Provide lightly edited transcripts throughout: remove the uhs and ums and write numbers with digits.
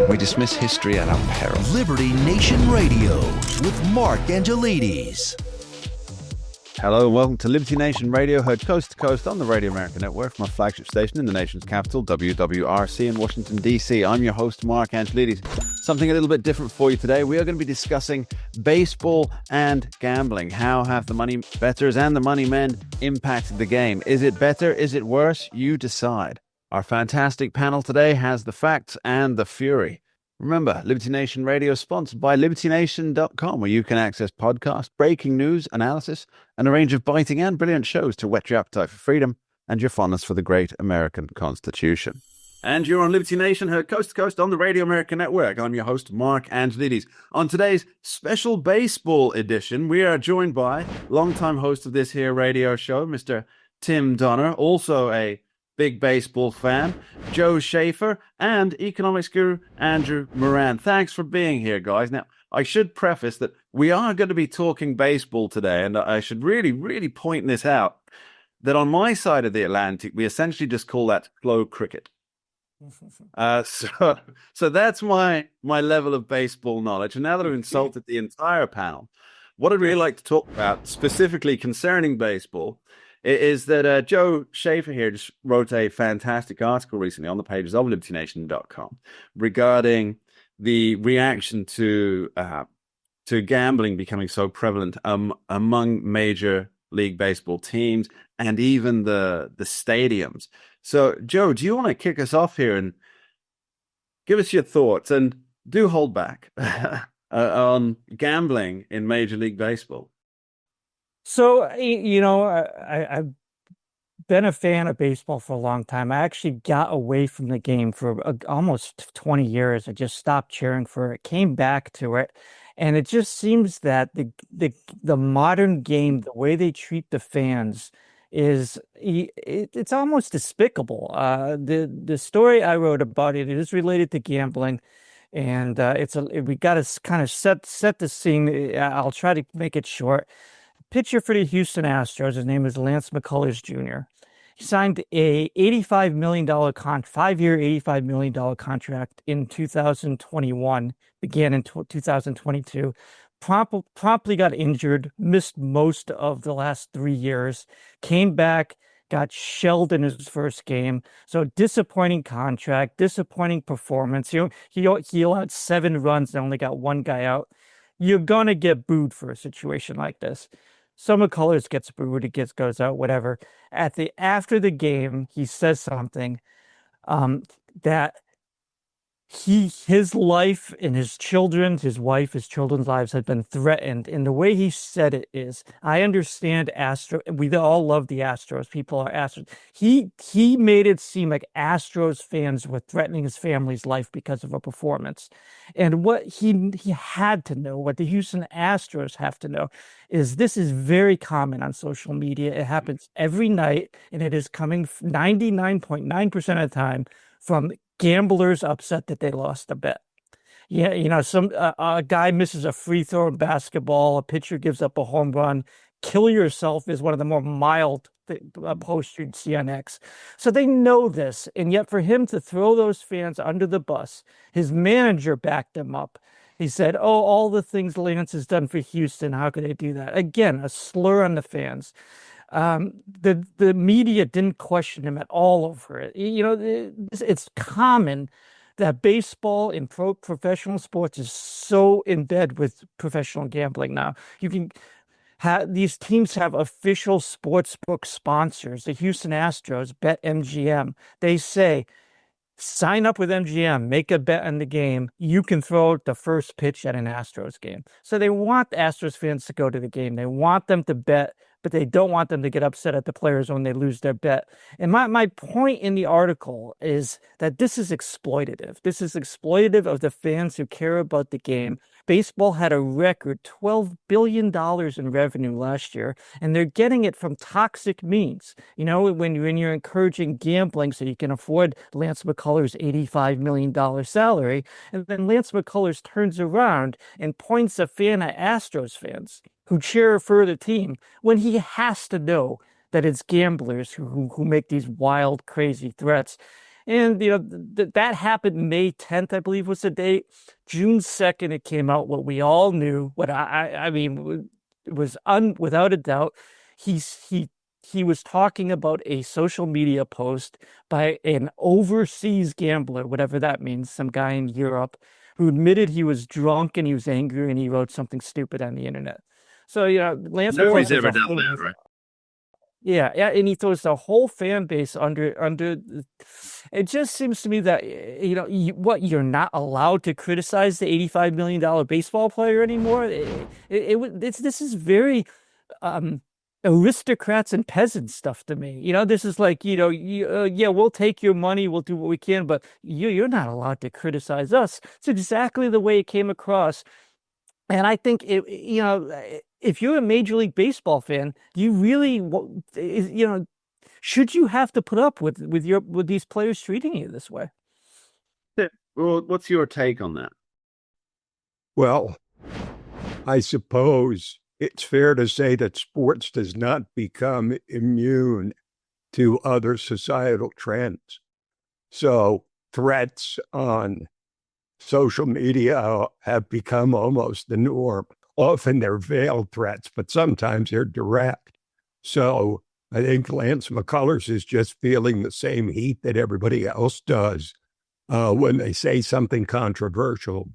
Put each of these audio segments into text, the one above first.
We dismiss history at our peril. Liberty Nation Radio with Mark Angelides. Hello and welcome to Liberty Nation Radio, heard coast to coast on the Radio America Network from our flagship station in the nation's capital, WWRC in Washington, D.C. I'm your host, Mark Angelides. Something a little bit different for you today. We are going to be discussing baseball and gambling. How have the money bettors and the money men impacted the game? Is it better? Is it worse? You decide. Our fantastic panel today has the facts and the fury. Remember, Liberty Nation Radio is sponsored by LibertyNation.com, where you can access podcasts, breaking news, analysis, and a range of biting and brilliant shows to whet your appetite for freedom and your fondness for the great American Constitution. And you're on Liberty Nation, heard coast to coast on the Radio America Network. I'm your host, Mark Angelides. On today's special baseball edition, we are joined by longtime host of this here radio show, Mr. Tim Donner, also a big baseball fan, Joe Schaefer, and economics guru Andrew Moran. Thanks for being here, guys. Now, I should preface that we are going to be talking baseball today, and I should really point this out, that on my side of the Atlantic, we essentially just call that glow cricket. So that's my level of baseball knowledge. And now that I've insulted the entire panel, what I'd really like to talk about, specifically concerning baseball, is that Joe Schaefer here just wrote a fantastic article recently on the pages of LibertyNation.com regarding the reaction to gambling becoming so prevalent among Major League Baseball teams and even the stadiums. So, Joe, do you want to kick us off here and give us your thoughts, and do hold back on gambling in Major League Baseball? So, I've been a fan of baseball for a long time. I actually got away from the game for almost 20 years. I just stopped cheering for it, came back to it. And it just seems that the modern game, the way they treat the fans, it's almost despicable. The story I wrote about it is related to gambling. And we got to kind of set the scene. I'll try to make it short. Pitcher for the Houston Astros, his name is Lance McCullers Jr. He signed a $85 million 5-year, $85 million contract in 2021, began in 2022, promptly got injured, missed most of the last 3 years, came back, got shelled in his first game. So disappointing contract, disappointing performance. He allowed 7 runs and only got 1 guy out. You're going to get booed for a situation like this. So McCullers gets booed, goes out, whatever. After the game, he says something that his life and his children's lives had been threatened. And the way he said it is, I understand we all love the Astros. People are Astros. He made it seem like Astros fans were threatening his family's life because of a performance. And what he had to know, what the Houston Astros have to know, is this is very common on social media. It happens every night, and it is coming 99.9% of the time from gamblers upset that they lost a bet. Yeah, a guy misses a free throw in basketball, a pitcher gives up a home run. Kill yourself is one of the more mild posts you'd see on X. So they know this, and yet for him to throw those fans under the bus, his manager backed him up. He said, all the things Lance has done for Houston, how could they do that? Again, a slur on the fans. The media didn't question him at all over it. It's common that baseball in professional sports is so in bed with professional gambling now. These teams have official sportsbook sponsors. The Houston Astros, BetMGM. They say, sign up with MGM, make a bet on the game. You can throw the first pitch at an Astros game. So they want the Astros fans to go to the game. They want them to bet, but they don't want them to get upset at the players when they lose their bet. And my point in the article is that this is exploitative. This is exploitative of the fans who care about the game. Baseball had a record $12 billion in revenue last year, and they're getting it from toxic means. When you're encouraging gambling so you can afford Lance McCullers' $85 million salary, and then Lance McCullers turns around and points a fan at Astros fans who cheer for the team when he has to know that it's gamblers who make these wild, crazy threats. And that happened May 10th, I believe was the date. June 2nd, it came out what we all knew. What I mean, it was without a doubt. He was talking about a social media post by an overseas gambler, whatever that means, some guy in Europe, who admitted he was drunk and he was angry and he wrote something stupid on the internet. So, Lance Nobody's McCullers ever done that, right? Yeah, yeah, and he throws the whole fan base under. It just seems to me that you're not allowed to criticize the $85 million baseball player anymore. This is very aristocrats and peasant stuff to me. This is like yeah, we'll take your money, we'll do what we can, but you're not allowed to criticize us. It's exactly the way it came across. And I think if you're a Major League Baseball fan, you really, should you have to put up with these players treating you this way? Well, what's your take on that? Well, I suppose it's fair to say that sports does not become immune to other societal trends. So threats on social media have become almost the norm. Often they're veiled threats, but sometimes they're direct. So I think Lance McCullers is just feeling the same heat that everybody else does when they say something controversial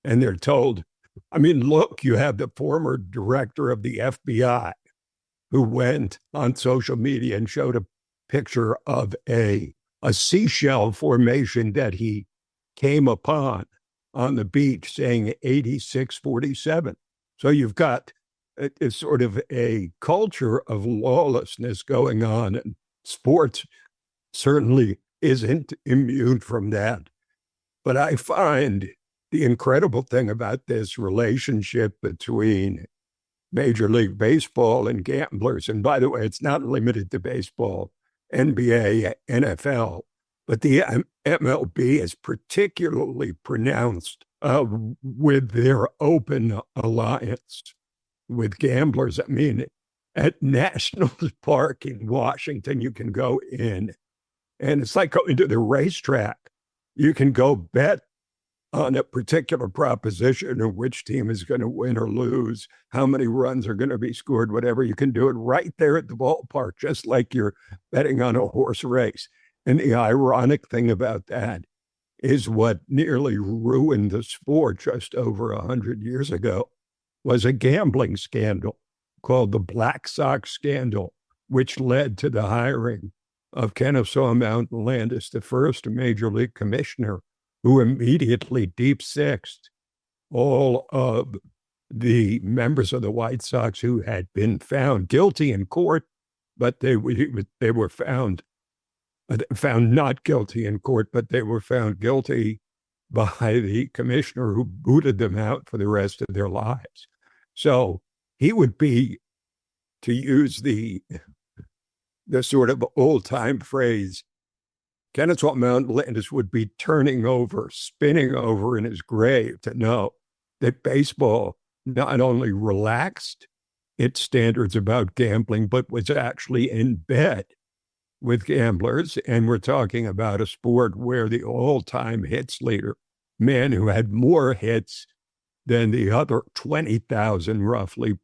and they're told, I mean, look, you have the former director of the FBI who went on social media and showed a picture of a seashell formation that he came upon on the beach saying 8647. So you've got a sort of a culture of lawlessness going on, and sports certainly isn't immune from that. But I find the incredible thing about this relationship between Major League Baseball and gamblers, and by the way, it's not limited to baseball, NBA, NFL, but the MLB is particularly pronounced with their open alliance with gamblers. I mean, at National Park in Washington, you can go in, and it's like going to the racetrack. You can go bet on a particular proposition of which team is going to win or lose, how many runs are going to be scored, whatever. You can do it right there at the ballpark, just like you're betting on a horse race. And the ironic thing about that is what nearly ruined the sport just over 100 years ago was a gambling scandal called the Black Sox scandal, which led to the hiring of Kennesaw Mountain Landis, the first major league commissioner, who immediately deep-sixed all of the members of the White Sox who had been found guilty in court, but they were found not guilty in court, but they were found guilty by the commissioner who booted them out for the rest of their lives. So he would be, to use the sort of old-time phrase, Kennesaw Mountain Landis would be turning over, spinning over in his grave to know that baseball not only relaxed its standards about gambling, but was actually in bed with gamblers. And we're talking about a sport where the all-time hits leader, man who had more hits than the other 20,000 roughly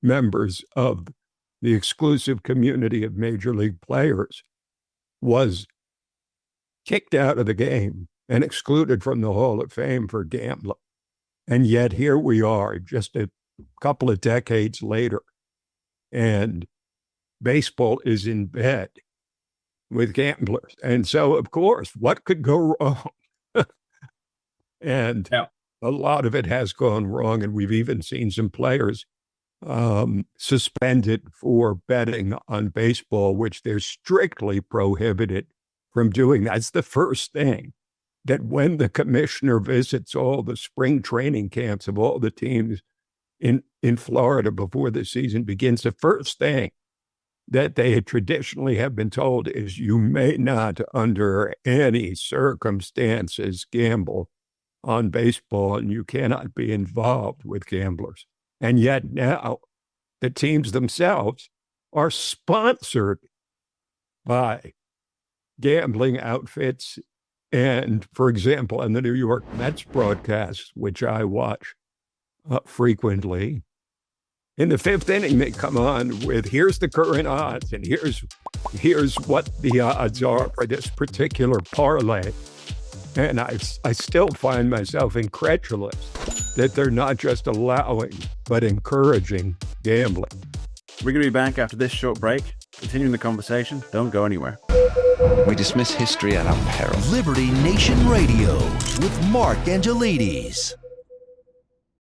members of the exclusive community of major league players, was kicked out of the game and excluded from the Hall of Fame for gambling. And yet here we are just a couple of decades later, and baseball is in bed with gamblers. And so, of course, what could go wrong? And a lot of it has gone wrong, and we've even seen some players suspended for betting on baseball, which they're strictly prohibited from doing. That's the first thing, that when the commissioner visits all the spring training camps of all the teams in Florida before the season begins, the first thing that they traditionally have been told is you may not, under any circumstances, gamble on baseball, and you cannot be involved with gamblers. And yet now the teams themselves are sponsored by gambling outfits. And for example, in the New York Mets broadcast, which I watch frequently, in the fifth inning, they come on with, here's the current odds, and here's what the odds are for this particular parlay. And I still find myself incredulous that they're not just allowing, but encouraging gambling. We're going to be back after this short break, continuing the conversation. Don't go anywhere. We dismiss history at our peril. Liberty Nation Radio with Mark Angelides.